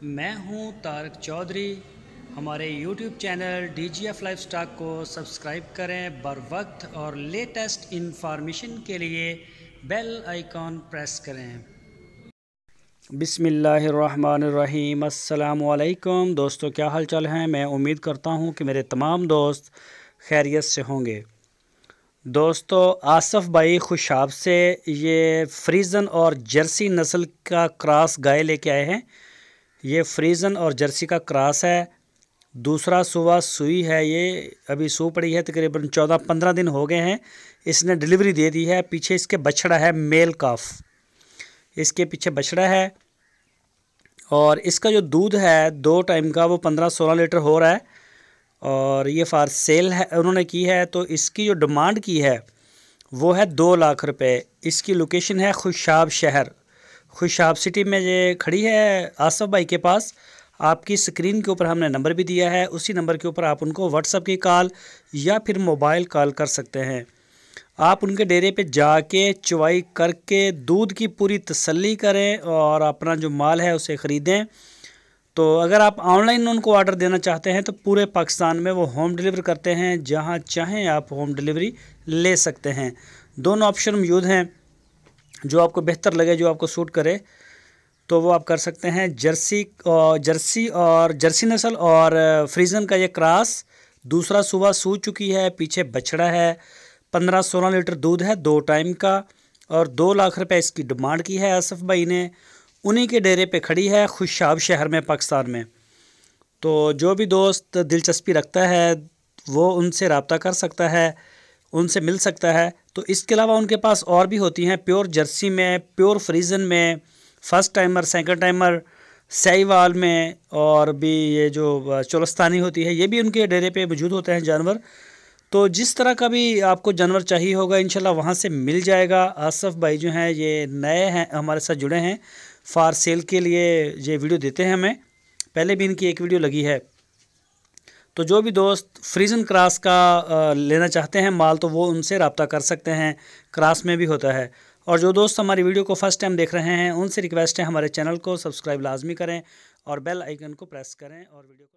मैं हूं तारक चौधरी। हमारे YouTube चैनल DGF लाइफस्टाइल को सब्सक्राइब करें बर वक्त और लेटेस्ट इंफॉर्मेशन के लिए बेल आइकॉन प्रेस करें। बिस्मिल्लाहिर्रहमानिर्रहीम। अस्सलामुअलैकुम दोस्तों, क्या हाल चाल हैं। मैं उम्मीद करता हूं कि मेरे तमाम दोस्त खैरियत से होंगे। दोस्तों, आसफ़ भाई खुशाब से ये फ्रीज़न और जर्सी नस्ल का क्रॉस गाय लेके आए हैं। ये फ्रीज़न और जर्सी का क्रॉस है। दूसरा सुबह सुई है। ये अभी सू पड़ी है, तकरीबन 14-15 दिन हो गए हैं। इसने डिलीवरी दे दी है। पीछे इसके बछड़ा है, मेल काफ। इसके पीछे बछड़ा है और इसका जो दूध है 2 टाइम का वो 15-16 लीटर हो रहा है और ये फार सेल है उन्होंने की है। तो इसकी जो डिमांड की है वो है 2 लाख रुपए। इसकी लोकेशन है खुशाब शहर, खुशाब सिटी में ये खड़ी है आसफ़ भाई के पास। आपकी स्क्रीन के ऊपर हमने नंबर भी दिया है, उसी नंबर के ऊपर आप उनको व्हाट्सएप की कॉल या फिर मोबाइल कॉल कर सकते हैं। आप उनके डेरे पे जाके चुवाई करके दूध की पूरी तसल्ली करें और अपना जो माल है उसे ख़रीदें। तो अगर आप ऑनलाइन उनको ऑर्डर देना चाहते हैं तो पूरे पाकिस्तान में वो होम डिलीवर करते हैं। जहां चाहें आप होम डिलीवरी ले सकते हैं। दोनों ऑप्शन मौजूद हैं, जो आपको बेहतर लगे, जो आपको सूट करे तो वो आप कर सकते हैं। जर्सी नस्ल और फ्रीज़न का ये क्रॉस। दूसरा सुबह सू चुकी है, पीछे बछड़ा है, 15-16 लीटर दूध है 2 टाइम का और 2 लाख रुपए इसकी डिमांड की है आसफ़ भाई ने। उन्हीं के डेरे पे खड़ी है खुशाब शहर में, पाकिस्तान में। तो जो भी दोस्त दिलचस्पी रखता है वो उनसे रब्ता कर सकता है, उनसे मिल सकता है। तो इसके अलावा उनके पास और भी होती हैं, प्योर जर्सी में, प्योर फ्रीज़न में, first timer, second timer, Sahiwal में, और भी ये जो चोलस्तानी होती है ये भी उनके डेरे पे मौजूद होते हैं जानवर। तो जिस तरह का भी आपको जानवर चाहिए होगा इंशाल्लाह वहाँ से मिल जाएगा। आसफ़ भाई जो हैं ये नए हैं, हमारे साथ जुड़े हैं, फार सेल के लिए ये वीडियो देते हैं हमें। पहले भी इनकी एक वीडियो लगी है। तो जो भी दोस्त फ्रीज़न क्रॉस का लेना चाहते हैं माल तो वो उनसे रब्ता कर सकते हैं। क्रॉस में भी होता है। और जो दोस्त हमारी वीडियो को फर्स्ट टाइम देख रहे हैं उनसे रिक्वेस्ट है हमारे चैनल को सब्सक्राइब लाजमी करें और बेल आइकन को प्रेस करें और वीडियो को